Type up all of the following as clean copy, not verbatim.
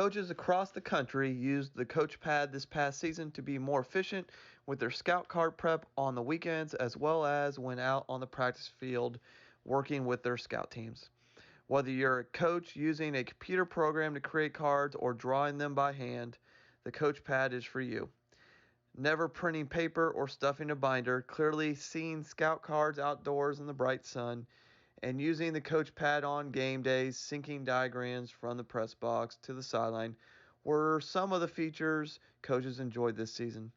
Coaches across the country used the Coachpad this past season to be more efficient with their scout card prep on the weekends as well as when out on the practice field working with their scout teams. Whether you're a coach using a computer program to create cards or drawing them by hand, the Coachpad is for you. Never printing paper or stuffing a binder, clearly seeing scout cards outdoors in the bright sun, and using the coach pad on game days, syncing diagrams from the press box to the sideline were some of the features coaches enjoyed this season.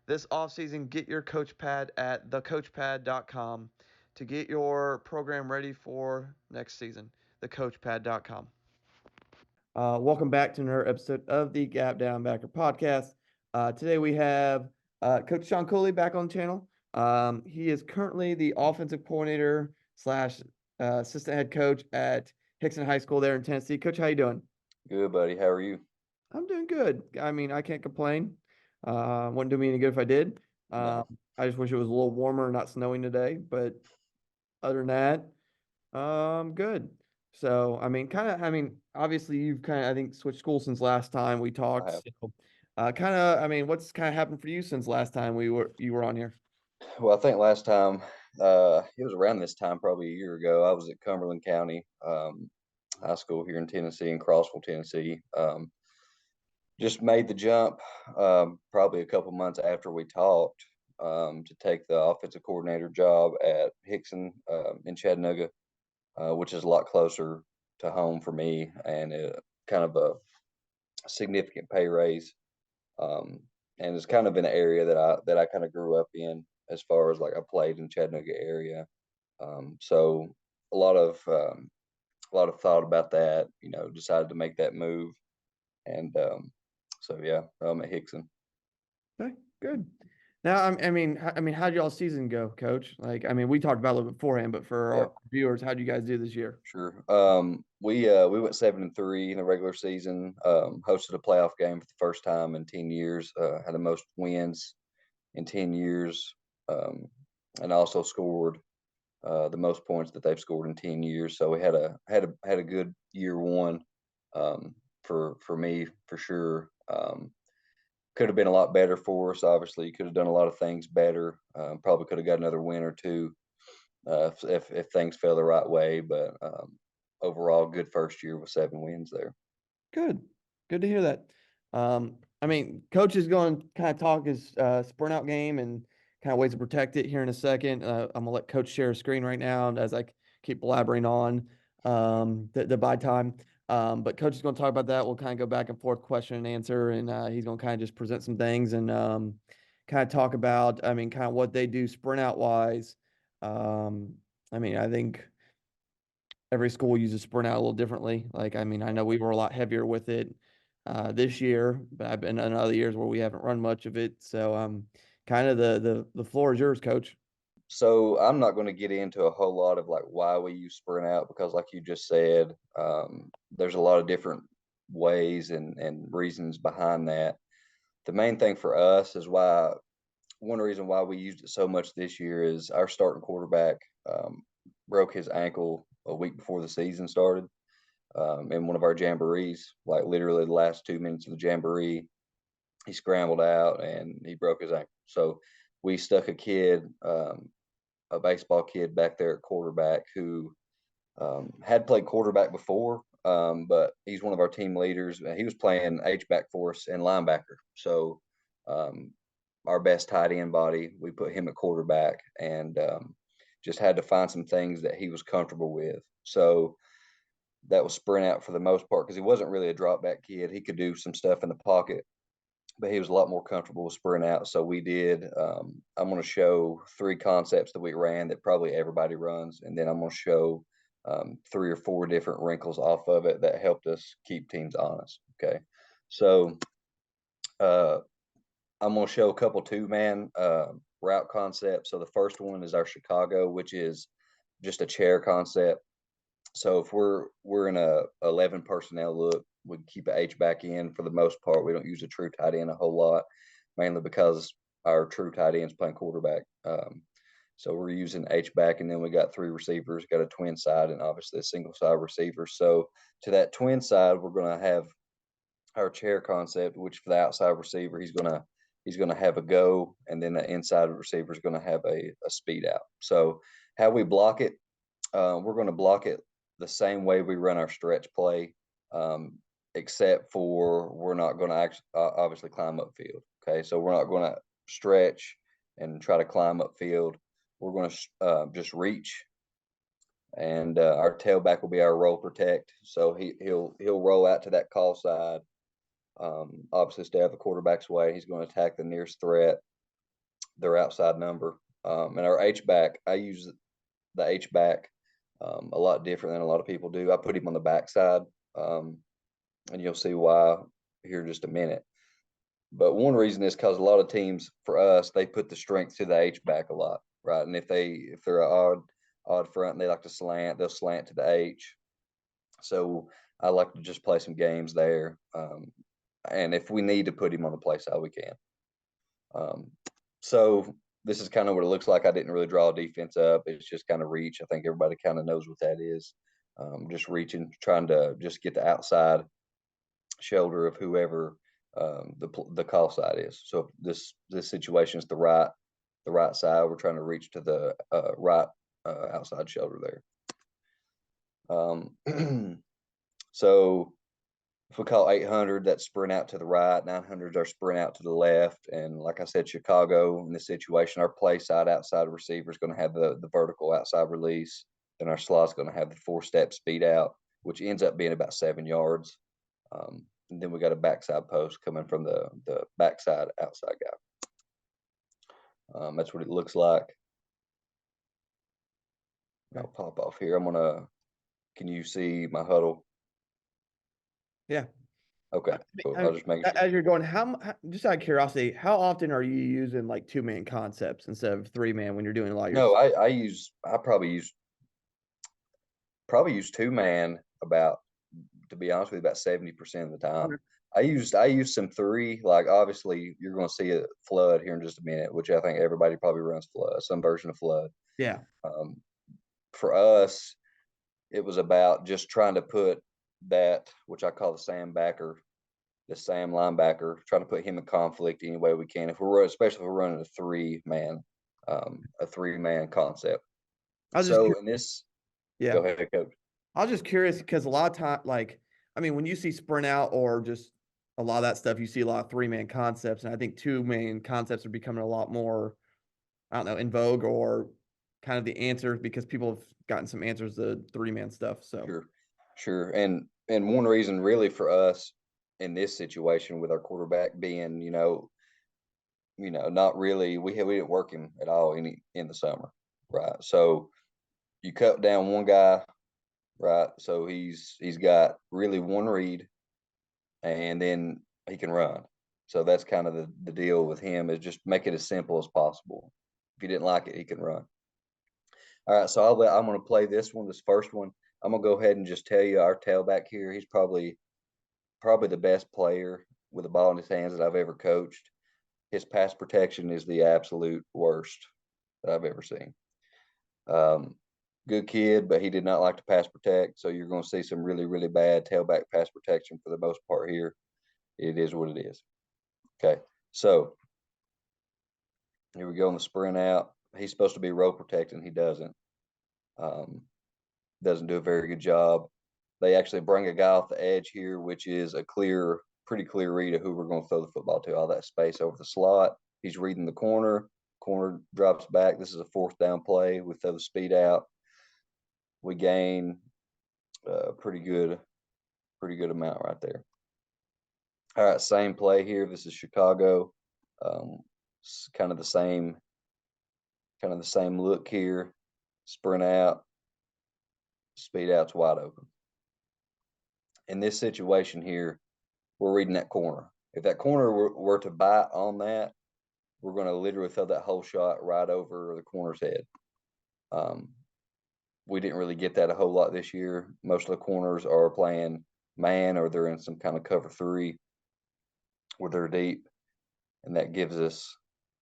This offseason, get your coach pad at thecoachpad.com to get your program ready for next season. Thecoachpad.com. Welcome back to another episode of the Gap Down Backer podcast. Today we have Coach Shawn Cooley back on the channel. He is currently the offensive coordinator slash assistant head coach at Hixon High School there in Tennessee. Coach, how you doing? Good, buddy. How are you? I'm doing good. I mean, I can't complain. Wouldn't do me any good if I did. No. I just wish it was a little warmer, not snowing today. But other than that, good. So, obviously you've kind of, I think, switched schools since last time we talked. I have. So, what's kind of happened for you since last time you were on here? Well, I think last time, it was around this time, probably a year ago. I was at Cumberland County High School here in Tennessee, in Crossville, Tennessee. Just made the jump probably a couple months after we talked to take the offensive coordinator job at Hixon in Chattanooga, which is a lot closer to home for me and kind of a significant pay raise. Um, and it's kind of an area that I kind of grew up in as far as like I played in Chattanooga area. So a lot of thought about that. Decided to make that move, and so yeah, I'm at Hixon. Okay, good. Now, how'd y'all season go, Coach? We talked about it a little bit beforehand, but for Yeah, our viewers, how'd you guys do this year? sure. We went 7-3 in the regular season. Hosted a playoff game for the first time in 10 years. Had the most wins in 10 years, and also scored the most points that they've scored in 10 years. So we had a good year one for me for sure. Could have been a lot better for us. Obviously, could have done a lot of things better. Probably could have got another win or two if things fell the right way. But overall, good first year with 7 wins there. Good. Good to hear that. Coach is going to kind of talk his sprint out game and kind of ways to protect it here in a second. I'm going to let Coach share a screen right now as I keep blabbering on the bye time. But Coach is going to talk about that. We'll kind of go back and forth, question and answer, and he's going to kind of just present some things and kind of talk about, kind of what they do sprint out wise. I think every school uses sprint out a little differently. I know we were a lot heavier with it this year, but I've been in other years where we haven't run much of it. So kind of the floor is yours, Coach. So I'm not going to get into a whole lot of like why we use sprint out because, like you just said, there's a lot of different ways and reasons behind that. The main thing for us is why one reason why we used it so much this year is our starting quarterback broke his ankle a week before the season started in one of our jamborees. Like literally the last 2 minutes of the jamboree, he scrambled out and he broke his ankle. So we stuck a kid, a baseball kid back there at quarterback who had played quarterback before, but he's one of our team leaders. He was playing H-back for us and linebacker. So our best tight end body, we put him at quarterback and just had to find some things that he was comfortable with. So that was sprint out for the most part because he wasn't really a drop back kid. He could do some stuff in the pocket, but he was a lot more comfortable with sprint out. So we did. I'm going to show 3 concepts that we ran that probably everybody runs, and then I'm going to show 3 or 4 different wrinkles off of it that helped us keep teams honest. Okay, so I'm going to show a couple 2-man route concepts. So the first one is our Chicago, which is just a chair concept. So if we're in a 11 personnel look, we keep a H back in for the most part. We don't use a true tight end a whole lot, mainly because our true tight end's playing quarterback. So we're using H back, and then we got 3 receivers, got a twin side, and obviously a single side receiver. So to that twin side, we're going to have our chair concept, which for the outside receiver, he's gonna have a go, and then the inside receiver is gonna have a speed out. So how we block it, we're gonna block it the same way we run our stretch play, except for we're not gonna obviously climb upfield. Okay, so we're not gonna stretch and try to climb upfield. We're gonna just reach, and our tailback will be our roll protect. So he'll roll out to that call side. Obviously, stay out of the quarterback's way. He's going to attack the nearest threat, their outside number. And our H back, I use the H back a lot different than a lot of people do. I put him on the backside, and you'll see why here in just a minute. But one reason is because a lot of teams, for us, they put the strength to the H back a lot, right? And if they're an odd front and they like to slant, they'll slant to the H. So I like to just play some games there. And if we need to put him on the play side, we can. So this is kind of what it looks like. I didn't really draw a defense up. It's just kind of reach. I think everybody kind of knows what that is. Just reaching, trying to just get the outside shoulder of whoever the call side is. So this situation is the right side. We're trying to reach to the right outside shoulder there. So if we call 800, that's sprint out to the right, 900s are sprint out to the left. And like I said, Chicago, in this situation, our play side outside receiver is going to have the vertical outside release. Then our slot's going to have the 4-step speed out, which ends up being about 7 yards. And then we got a backside post coming from the backside outside guy. That's what it looks like. I'll pop off here. Can you see my huddle? Yeah. Okay. Cool. I'll just make sure. As you're going, just out of curiosity, how often are you using like 2-man concepts instead of 3-man when you're doing a lot of your? No, I probably use 2-man about, to be honest with you, about 70% of the time. Okay. I used some 3. Like obviously you're going to see a flood here in just a minute, which I think everybody probably runs flood, some version of flood. Yeah. For us, it was about just trying to put that, which I call the Sam linebacker, trying to put him in conflict any way we can. Especially if we're running a 3-man concept. Go ahead, Coach. I was just curious because a lot of time, when you see sprint out or just a lot of that stuff, you see a lot of 3-man concepts, and I think 2-man concepts are becoming a lot more, I don't know, in vogue or kind of the answer because people have gotten some answers to 3-man stuff. So sure. And one reason really for us in this situation with our quarterback being, not really, we didn't work him at all in the summer, right? So you cut down one guy, right? So he's got really one read, and then he can run. So that's kind of the deal with him, is just make it as simple as possible. If you didn't like it, he can run. All right, so I'm going to play this first one. I'm going to go ahead and just tell you our tailback here. He's probably the best player with the ball in his hands that I've ever coached. His pass protection is the absolute worst that I've ever seen. Good kid, but he did not like to pass protect. So you're going to see some really, really bad tailback pass protection for the most part here. It is what it is. Okay, so here we go on the sprint out. He's supposed to be roll protecting. He doesn't. Doesn't do a very good job. They actually bring a guy off the edge here, which is a pretty clear read of who we're going to throw the football to. All that space over the slot. He's reading the corner. Corner drops back. This is a 4th down play. We throw the speed out. We gain a pretty good amount right there. All right, same play here. This is Chicago. Kind of the same look here. Sprint out. Speed out's wide open. In this situation here, we're reading that corner. If that corner were to bite on that, we're going to literally throw that whole shot right over the corner's head. We didn't really get that a whole lot this year. Most of the corners are playing man, or they're in some kind of cover 3 where they're deep, and that gives us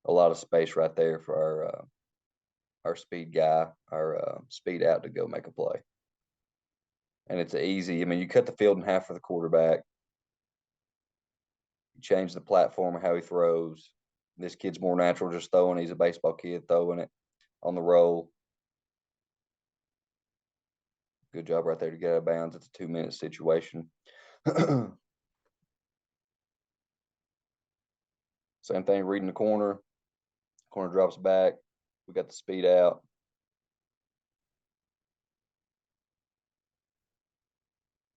a lot of space right there for our speed guy, our speed out to go make a play. And it's easy. You cut the field in half for the quarterback. change the platform of how he throws. This kid's more natural just throwing. He's a baseball kid throwing it on the roll. Good job right there to get out of bounds. It's a 2-minute situation. Same thing, reading the corner. Corner drops back. We got the speed out.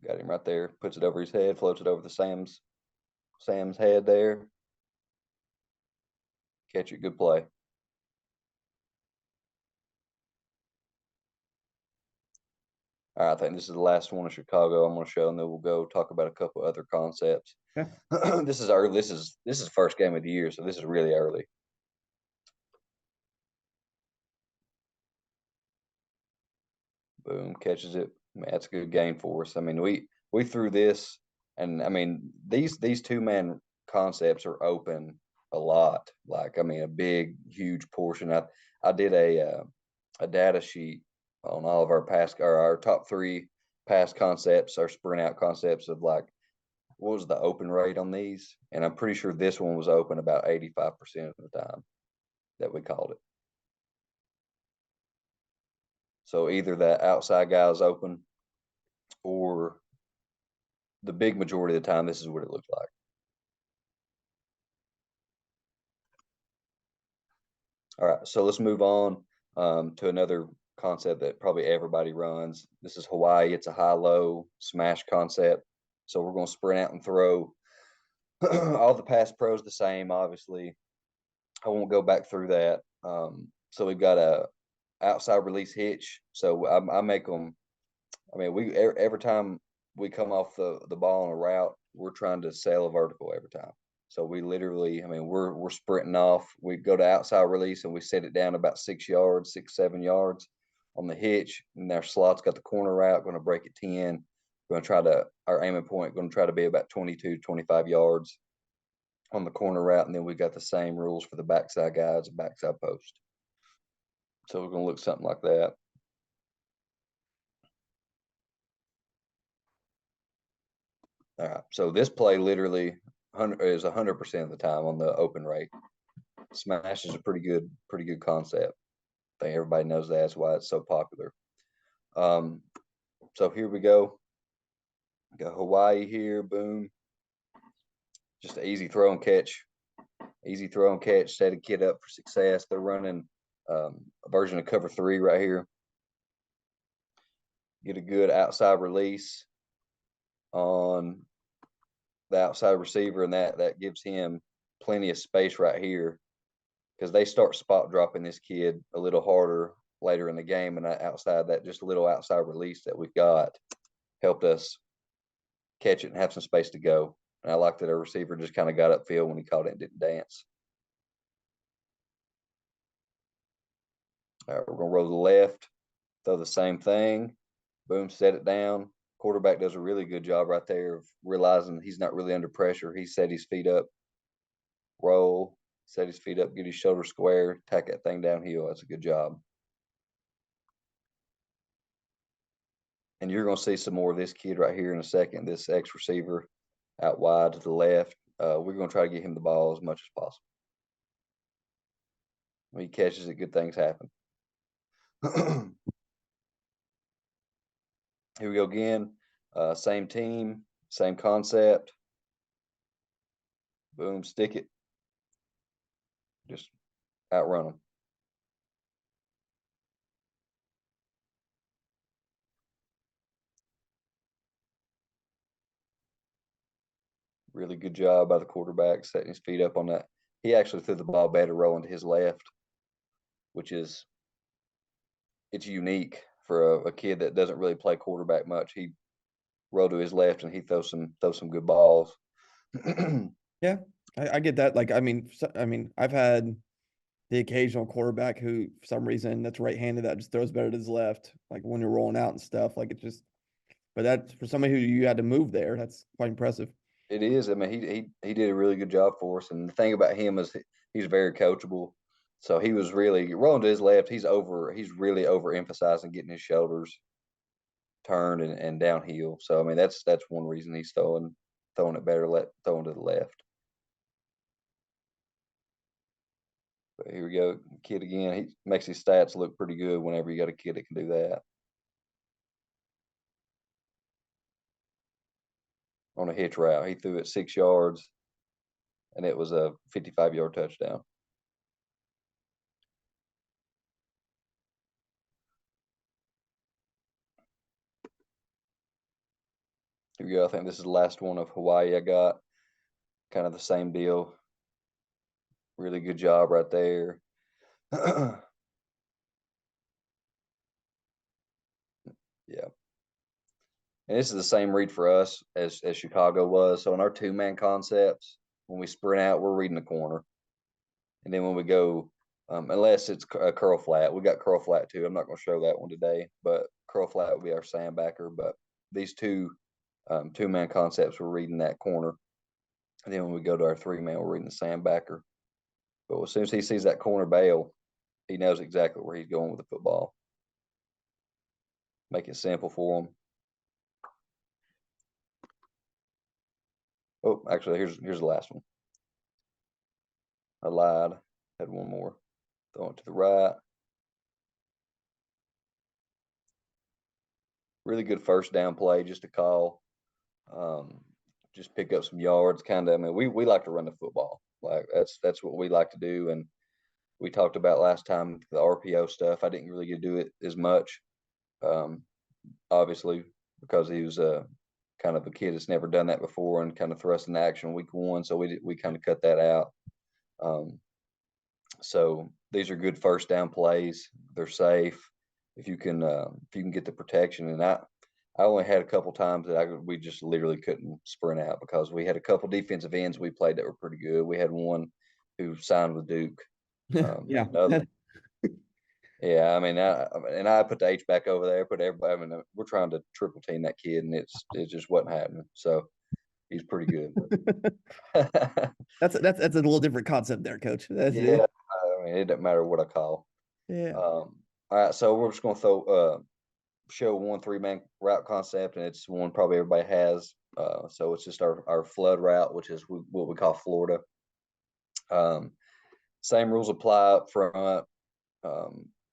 Got him right there. Puts it over his head, floats it over the Sam's head there. Catch it, good play. All right, I think this is the last one in Chicago I'm going to show, and then we'll go talk about a couple other concepts. Okay. This is early. This is first game of the year, so this is really early. Boom, catches it. Man, that's a good gain for us. I mean, we threw this, and I mean these 2-man concepts are open a lot. Like, I mean, a big, huge portion. I did a data sheet on all of our top 3 pass concepts, our sprint out concepts of like what was the open rate on these, and I'm pretty sure this one was open about 85% of the time that we called it. So either that outside guy is open, or the big majority of the time, this is what it looks like. All right, so let's move on to another concept that probably everybody runs. This is Hawaii. It's a high-low smash concept. So we're going to sprint out and throw. All the pass pros the same, obviously. I won't go back through that. So we've got a outside release hitch. So I make them. I mean, every time we come off the ball on a route, we're trying to sail a vertical every time. So we literally, I mean, we're sprinting off. We go to outside release and we set it down about 6 yards, 7 yards on the hitch. And our slot's got the corner route, going to break at 10. Going to try to, our aiming point, going to try to be about 22, 25 yards on the corner route. And then we got the same rules for the backside guys and backside post. So we're going to look something like that. All right. So this play literally is 100% of the time on the open rate. Smash is a pretty good concept. I think everybody knows that. That's why it's so popular. So here we go. Got Hawaii here. Boom. Just an easy throw and catch. Easy throw and catch. Set a kid up for success. They're running a version of cover 3 right here. Get a good outside release on the outside receiver, and that gives him plenty of space right here, because they start spot dropping this kid a little harder later in the game, and that just a little outside release that we've got helped us catch it and have some space to go. And I like that our receiver just kind of got upfield when he caught it and didn't dance. All right, we're going to roll to the left, throw the same thing. Boom, set it down. Quarterback does a really good job right there of realizing he's not really under pressure. He set his feet up, roll, set his feet up, get his shoulder square, tack that thing downhill. That's a good job. And you're going to see some more of this kid right here in a second, this X receiver out wide to the left. We're going to try to get him the ball as much as possible. When he catches it, good things happen. Here we go again. Same team, same concept. Boom, stick it. Just outrun them. Really good job by the quarterback setting his feet up on that. He actually threw the ball better rolling to his left, which is, it's unique for a kid that doesn't really play quarterback much. He rolled to his left and he throws some good balls. Yeah, I get that. Like, I mean, I've had the occasional quarterback who, for some reason, that's right-handed that just throws better to his left. Like when you're rolling out and stuff, like it just. But that's for somebody who you had to move there. That's quite impressive. It is. I mean, he did a really good job for us. And the thing about him is he's very coachable. So he was really rolling to his left. He's really overemphasizing getting his shoulders turned and downhill. So I mean, that's one reason he's throwing it better, throwing to the left. Here we go, kid again. He makes his stats look pretty good whenever you got a kid that can do that. On a hitch route, he threw it 6 yards, and it was a 55-yard touchdown. Here we go. I think this is the last one of Hawaii I got. Kind of the same deal. Really good job right there. Yeah. And this is the same read for us as Chicago was. So in our 2-man concepts, when we sprint out, we're reading the corner. And then when we go, unless it's a curl flat, we got curl flat too. I'm not going to show that one today, but curl flat would be our sandbacker. But these 2-man concepts, we're reading that corner. And then when we go to our 3-man, we're reading the sandbacker. But as soon as he sees that corner bail, he knows exactly where he's going with the football. Make it simple for him. Oh, actually, here's the last one. I lied. Had one more. Throw it to the right. Really good first down play just to call. Just pick up some yards, kind of. I mean, we like to run the football. Like that's what we like to do. And we talked about last time the RPO stuff. I didn't really get to do it as much, obviously, because he was kind of a kid that's never done that before and kind of thrust in action week 1. So we kind of cut that out. So these are good first down plays. They're safe if you can get the protection. And I only had a couple times that we just literally couldn't sprint out because we had a couple defensive ends we played that were pretty good. We had one who signed with Duke. Yeah. Yeah, I mean, I put the H back over there. Put everybody. I mean, we're trying to triple team that kid, and it just wasn't happening. So he's pretty good. That's a little different concept there, Coach. That's yeah, I mean, it doesn't matter what I call. Yeah. All right, so we're just going to show one 3-man route concept, and it's one probably everybody has. So it's just our flood route, which is what we call Florida. Same rules apply up front.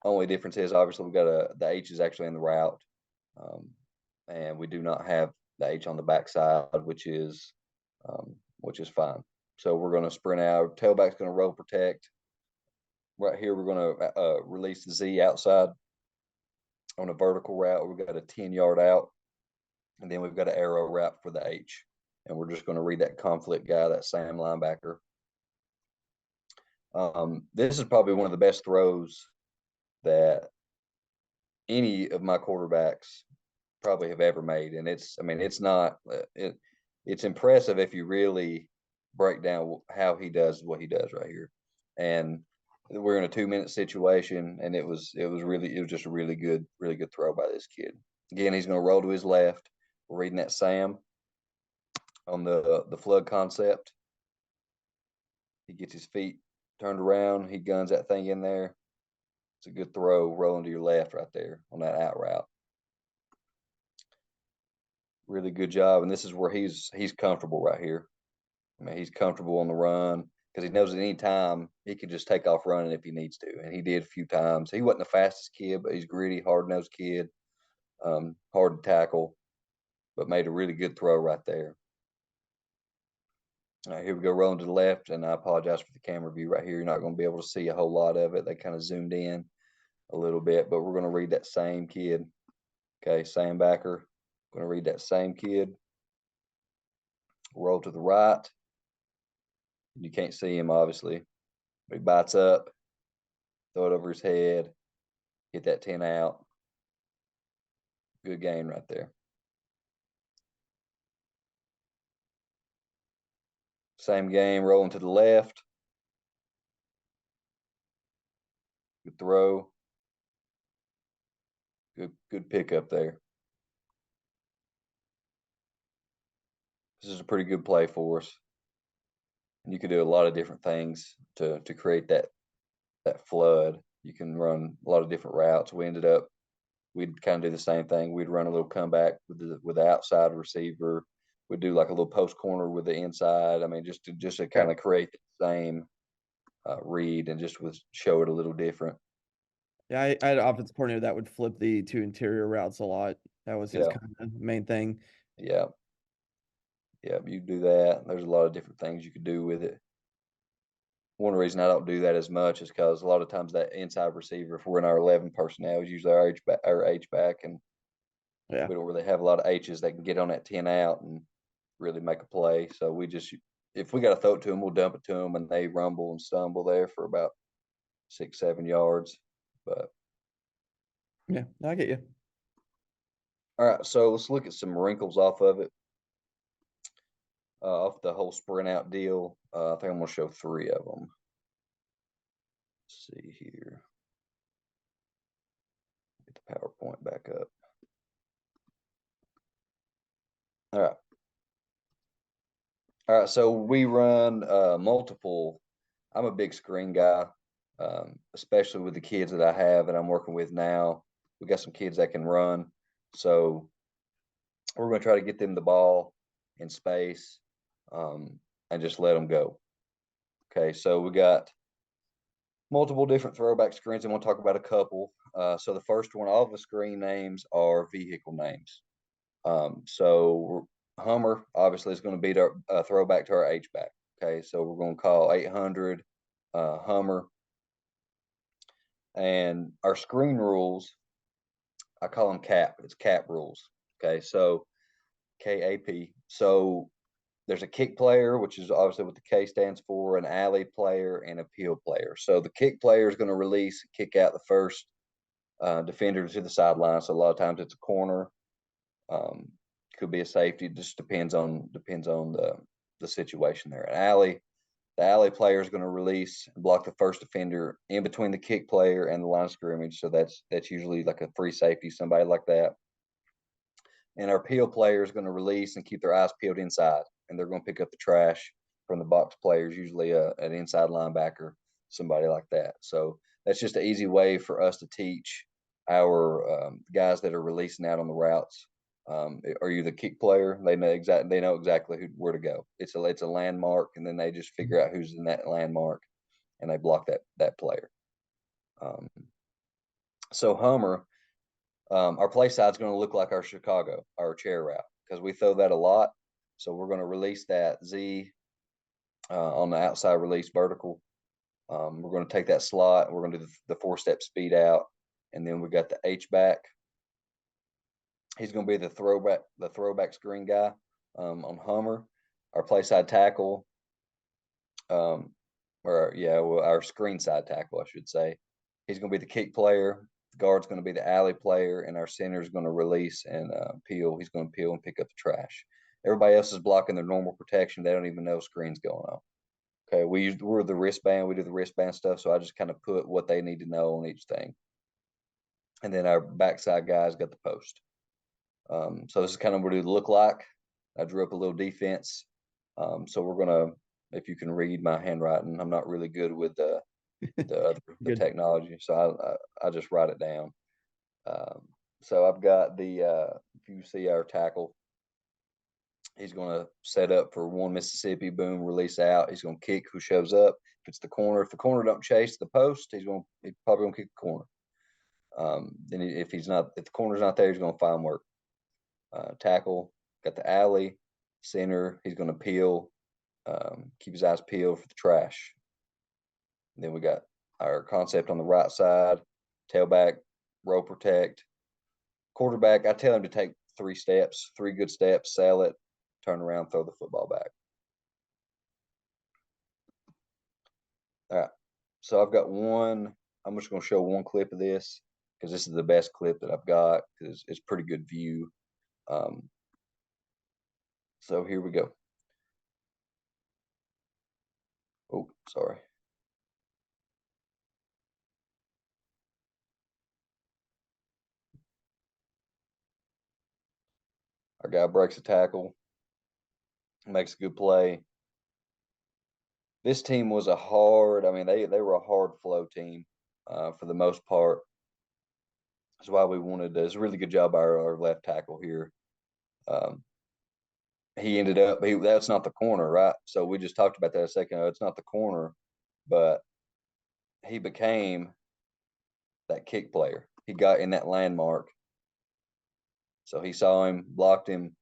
Only difference is obviously we got the H is actually in the route, and we do not have the H on the backside, which is fine. So we're going to sprint out. Tailback's going to roll protect. Right here, we're going to release the Z outside on a vertical route. We've got a 10-yard out, and then we've got an arrow route for the H. And we're just going to read that conflict guy, that Sam linebacker. This is probably one of the best throws that any of my quarterbacks probably have ever made. And it's impressive if you really break down how he does what he does right here. And we're in a 2-minute situation, and it was just a really good throw by this kid. Again, he's going to roll to his left. We're reading that Sam on the flood concept. He gets his feet turned around. He guns that thing in there. It's a good throw, rolling to your left right there on that out route. Really good job. And this is where he's comfortable right here. I mean, he's comfortable on the run because he knows at any time he can just take off running if he needs to. And he did a few times. He wasn't the fastest kid, but he's gritty, hard-nosed kid, hard to tackle, but made a really good throw right there. All right, here we go, rolling to the left, and I apologize for the camera view right here. You're not going to be able to see a whole lot of it. They kind of zoomed in a little bit, but we're going to read that same kid. Okay, same backer. Going to read that same kid. Roll to the right. You can't see him, obviously. But he bites up, throw it over his head, get that 10 out. Good gain right there. Same game, rolling to the left. Good throw. Good pickup there. This is a pretty good play for us. And you can do a lot of different things to create that flood. You can run a lot of different routes. We'd kind of do the same thing. We'd run a little comeback with the outside receiver. We'd do like a little post corner with the inside. I mean, just to kind of create the read and just show it a little different. Yeah, I had an offensive coordinator that would flip the 2 interior routes a lot. That was his kind of main thing. Yeah. Yeah, you do that. There's a lot of different things you could do with it. One reason I don't do that as much is because a lot of times that inside receiver, if we're in our 11 personnel, is usually our H back, and we don't really have a lot of H's that can get on that 10 out and really make a play. So we just, if we got to throw it to them, we'll dump it to them, and they rumble and stumble there for about 6-7 yards. But yeah, I get you. All right, so let's look at some wrinkles off of it. Off the whole sprint out deal. I think I'm going to show 3 of them. Let's see here. Get the PowerPoint back up. All right. All right, so we run multiple. I'm a big screen guy, especially with the kids that I have that I'm working with now. We got some kids that can run, so we're going to try to get them the ball in space and just let them go. Okay, so we got multiple different throwback screens, and we'll talk about a couple. So the first one, all of the screen names are vehicle names. So Hummer obviously is going to be our throwback to our H-back. Okay, so we're going to call 800 Hummer. And our screen rules, I call them CAP. It's CAP rules. Okay, so KAP. So there's a kick player, which is obviously what the K stands for, an alley player, and a peel player. So the kick player is going to release, kick out the first defender to the sideline. So a lot of times it's a corner, could be a safety. It just depends on the situation there. The alley player is going to release and block the first defender in between the kick player and the line of scrimmage. So that's usually like a free safety, somebody like that. And our peel player is going to release and keep their eyes peeled inside, and they're going to pick up the trash from the box players, usually an inside linebacker, somebody like that. So that's just an easy way for us to teach our guys that are releasing out on the routes. Are you the kick player? They know exactly where to go. It's a landmark, and then they just figure out who's in that landmark, and they block that player. So Hummer. Our play side is going to look like our Chicago, our chair route, because we throw that a lot. So we're going to release that Z on the outside release vertical. We're going to take that slot, and we're going to do the 4-step speed out. And then we got the H back. He's going to be the throwback screen guy on Hummer. Our play side tackle, our screen side tackle, I should say. He's going to be the kick player. Guard's going to be the alley player, and our center is going to release and peel. He's going to peel and pick up the trash. Everybody else is blocking their normal protection. They don't even know screen's going on. Okay, we're the wristband. We do the wristband stuff, so I just kind of put what they need to know on each thing. And then our backside guys got the post. So this is kind of what it look like. I drew up a little defense. So we're going to, if you can read my handwriting, I'm not really good with the technology, so I just write it down. So I've got if you see our tackle, he's going to set up for 1 Mississippi, boom, release out. He's going to kick who shows up. If it's the corner, if the corner don't chase the post, he's probably going to kick the corner. Then if the corner's not there, he's going to find work. Tackle, got the alley, center, he's going to peel, keep his eyes peeled for the trash. And then we got our concept on the right side, tailback, roll protect. Quarterback, I tell him to take 3 good steps, sail it, turn around, throw the football back. All right. So I've got I'm just going to show one clip of this because this is the best clip that I've got because it's pretty good view. So here we go. Oh, sorry. Our guy breaks a tackle, makes a good play. This team was they were a hard flow team for the most part. That's why we wanted it's a really good job by our left tackle here. He ended up, that's not the corner, right? So we just talked about that a second ago. It's not the corner, but he became that kick player. He got in that landmark. So he saw him, blocked him.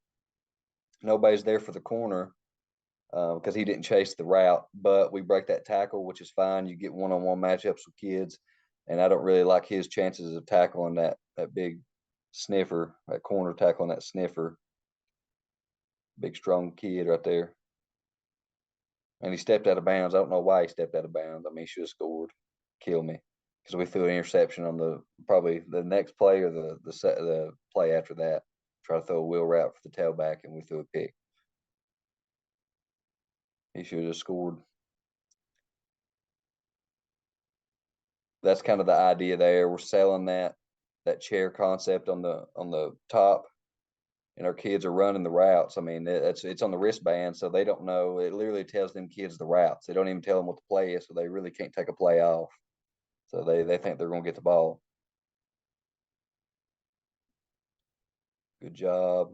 Nobody's there for the corner because he didn't chase the route. But we break that tackle, which is fine. You get one-on-one matchups with kids. And I don't really like his chances of tackling that big sniffer, that corner tackling that sniffer. Big, strong kid right there. And he stepped out of bounds. I don't know why he stepped out of bounds. I mean, he should have scored. Kill me. Because we threw an interception on probably the next play or the play after that. Try to throw a wheel route for the tailback, and we threw a pick. He should have scored. That's kind of the idea there. We're selling that chair concept on the top, and our kids are running the routes. I mean, it's on the wristband, so they don't know. It literally tells them kids the routes. They don't even tell them what the play is, so they really can't take a play off. So they think they're going to get the ball. Good job.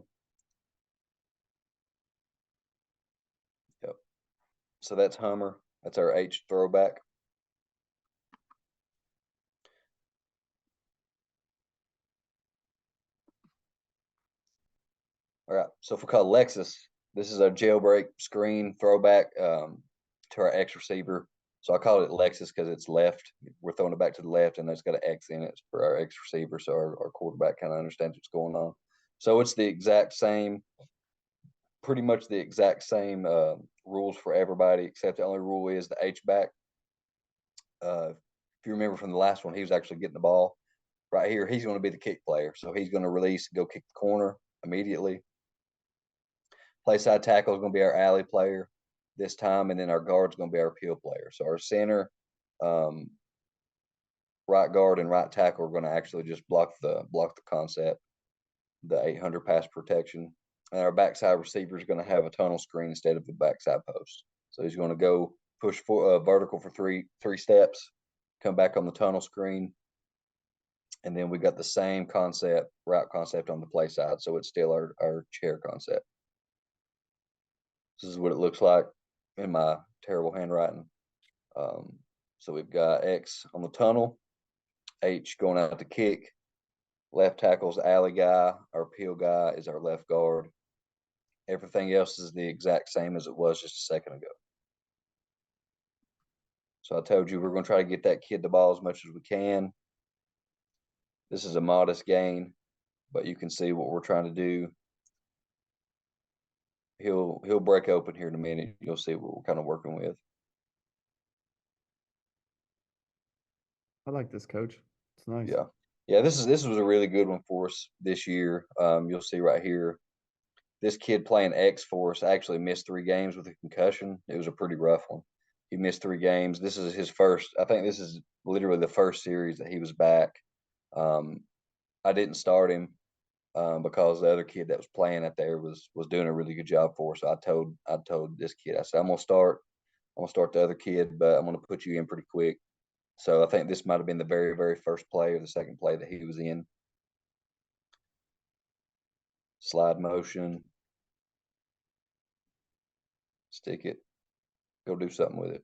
Yep. So that's Hummer. That's our H throwback. All right. So if we call Lexus, this is our jailbreak screen throwback to our X receiver. So I call it Lexus because it's left. We're throwing it back to the left, and it's got an X in it for our X receiver, so our quarterback kind of understands what's going on. So it's the exact same, pretty much the exact same rules for everybody, except the only rule is the H back. If you remember from the last one, he was actually getting the ball. Right here, he's going to be the kick player. So he's going to release and go kick the corner immediately. Play side tackle is going to be our alley player this time, and then our guard is going to be our peel player. So our center, right guard, and right tackle are going to actually just block the concept, the 800 pass protection. And our backside receiver is going to have a tunnel screen instead of the backside post. So he's going to go push vertical for three steps, come back on the tunnel screen, and then we got the same route concept on the play side. So it's still our chair concept. This is what it looks like in my terrible handwriting. So we've got X on the tunnel, H going out to kick, left tackle's alley guy, our peel guy is our left guard. Everything else is the exact same as it was just a second ago. So I told you we're going to try to get that kid the ball as much as we can. This is a modest gain, but you can see what we're trying to do. He'll break open here in a minute. You'll see what we're kind of working with. I like this, Coach. It's nice. Yeah. This was a really good one for us this year. You'll see right here. This kid playing X for us actually missed 3 games with a concussion. It was a pretty rough one. He missed 3 games. This is his first. I think this is literally the first series that he was back. I didn't start him because the other kid that was playing out there was doing a really good job for us. So I told this kid, I said, I'm gonna start the other kid, but I'm gonna put you in pretty quick. So I think this might have been the very, very first play or the second play that he was in. Slide motion. Stick it. Go do something with it.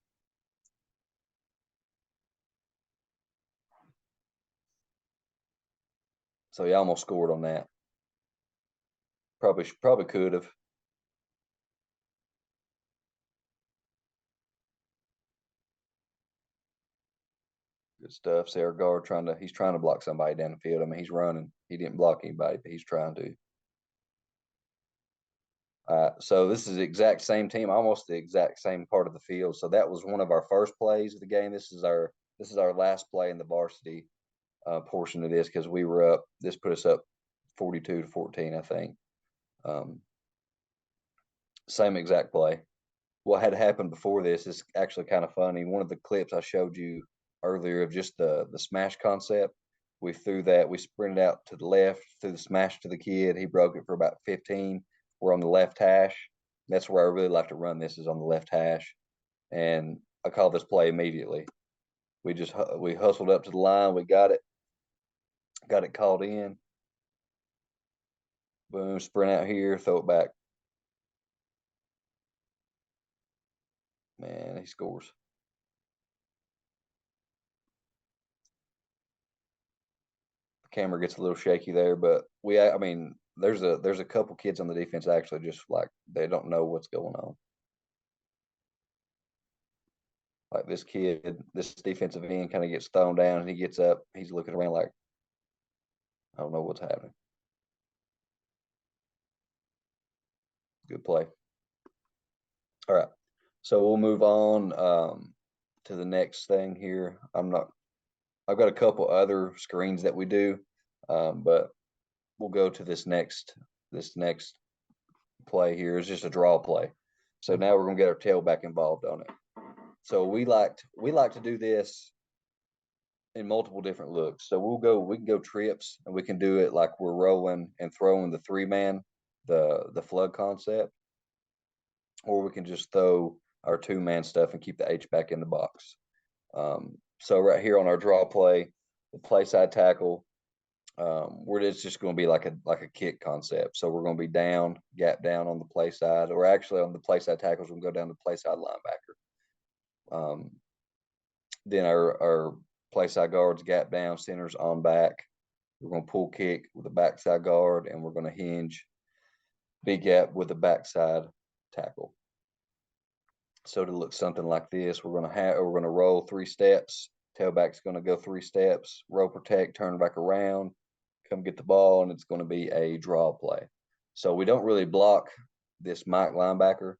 So he almost scored on that. Probably could have. Good stuff. See our guard he's trying to block somebody down the field. I mean, he's running. He didn't block anybody, but he's trying to. So this is the exact same team, almost the exact same part of the field. So that was one of our first plays of the game. This is our last play in the varsity portion of this because we were up. This put us up 42-14, I think. Same exact play. What had happened before this is actually kind of funny. One of the clips I showed you earlier of just the smash concept, we sprinted out to the left, threw the smash to the kid. He broke it for about 15. We're on the left hash. That's where I really like to run this, is on the left hash. And I call this play immediately. We hustled up to the line. We got it called in. Boom, sprint out here, throw it back. Man, he scores. camera gets a little shaky there, but I mean, there's a couple kids on the defense actually just like they don't know what's going on. Like this kid, this defensive end kind of gets thrown down and he gets up, he's looking around like, I don't know what's happening. Good play. All right. So we'll move on to the next thing here. I've got a couple other screens that we do, but we'll go to this next play here. It's just a draw play. So now we're gonna get our tailback involved on it. So we like to do this in multiple different looks. So we can go trips and we can do it like we're rolling and throwing the 3-man, the flood concept, or we can just throw our 2-man stuff and keep the H back in the box. So right here on our draw play, the play side tackle, it's just going to be like a kick concept. So we're going to be down, gap down on the play side, or actually on the play side tackles, we'll go down to play side linebacker. Then our play side guards gap down, centers on back. We're going to pull kick with the backside guard, and we're going to hinge big gap with the backside tackle. So to look something like this, we're going to roll 3 steps. Tailback's going to go 3 steps, roll protect, turn back around, come get the ball, and it's going to be a draw play. So we don't really block this Mike linebacker.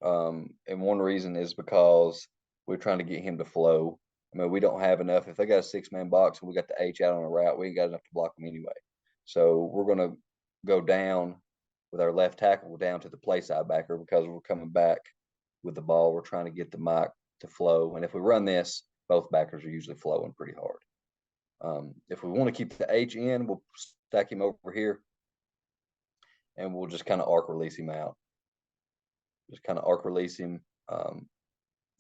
And one reason is because we're trying to get him to flow. I mean, we don't have enough. If they got a 6-man box and we got the H out on a route, we ain't got enough to block him anyway. So we're going to go down with our left tackle down to the play side backer because we're coming back with the ball. We're trying to get the Mike to flow. And if we run this, both backers are usually flowing pretty hard. If we want to keep the H in, we'll stack him over here and we'll just kind of arc release him out. Just kind of arc release him.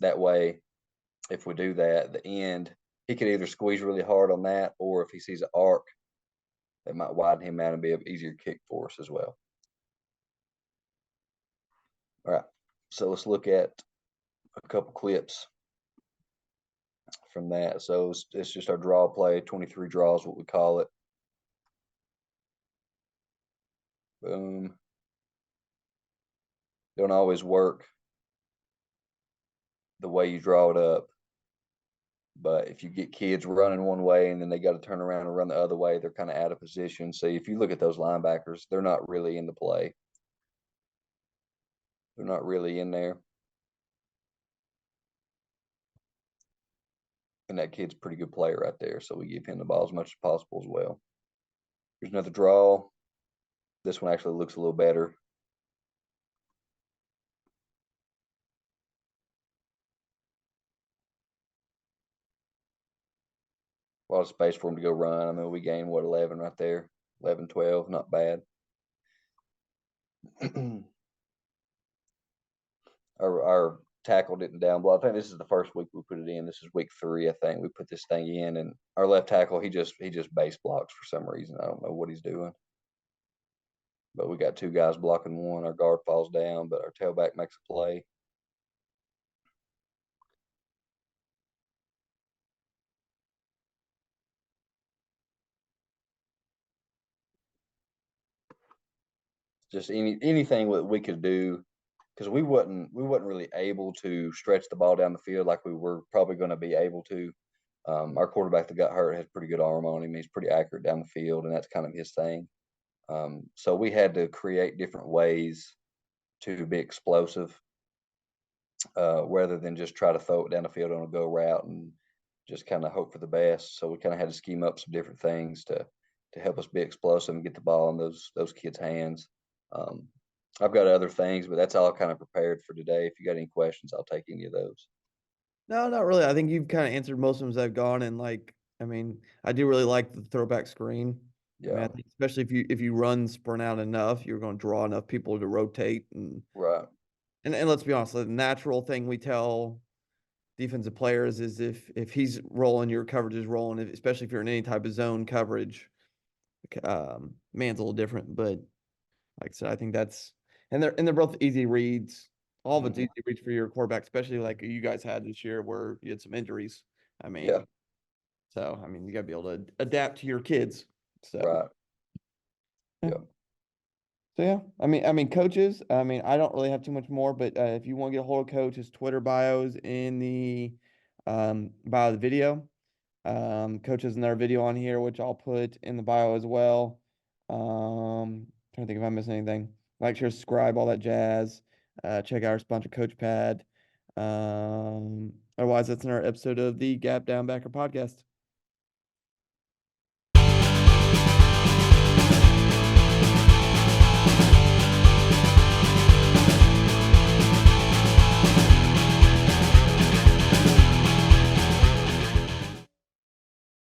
That way, if we do that, the end, he could either squeeze really hard on that, or if he sees an arc, that might widen him out and be an easier kick for us as well. All right, so let's look at a couple clips from that. So it's just our draw play, 23 draws, what we call it. Boom. Don't always work the way you draw it up. But if you get kids running one way and then they got to turn around and run the other way, they're kind of out of position. So if you look at those linebackers, they're not really in the play. They're not really in there. And that kid's a pretty good player right there. So we give him the ball as much as possible as well. Here's another draw. This one actually looks a little better. A lot of space for him to go run. I mean, we gained, 11 right there? 11, 12, not bad. Our tackle didn't down block. I think this is the first week we put it in. This is week 3, I think. We put this thing in, and our left tackle, he just base blocks for some reason. I don't know what he's doing. But we got 2 guys blocking one. Our guard falls down, but our tailback makes a play. Just anything that we could do, because we wasn't really able to stretch the ball down the field like we were probably going to be able to. Our quarterback that got hurt has pretty good arm on him. He's pretty accurate down the field, and that's kind of his thing. So we had to create different ways to be explosive, rather than just try to throw it down the field on a go route and just kind of hope for the best. So we kind of had to scheme up some different things to help us be explosive and get the ball in those kids' hands. I've got other things, but that's all kind of prepared for today. If you got any questions, I'll take any of those. No, not really. I think you've kind of answered most of them as I've gone. And I mean, I do really like the throwback screen. Yeah. I mean, I think especially if you run sprint out enough, you're going to draw enough people to rotate. And right. And let's be honest, the natural thing we tell defensive players is if he's rolling, your coverage is rolling, especially if you're in any type of zone coverage. Man's a little different, but like I said, I think that's and they're both easy reads. All of it's easy reads for your quarterback, especially like you guys had this year where you had some injuries. I mean, yeah. So I mean, you got to be able to adapt to your kids. So Right. yeah. Yep. So yeah, I mean, coaches. I mean, I don't really have too much more, but if you want to get a hold of Coach, his Twitter bio is in the bio of the video. Coach has another video on here, which I'll put in the bio as well. Trying to think if I missed anything. Like, share, subscribe, all that jazz. Check out our sponsor, Coachpad. Otherwise, that's another episode of the Gap Down Backer podcast.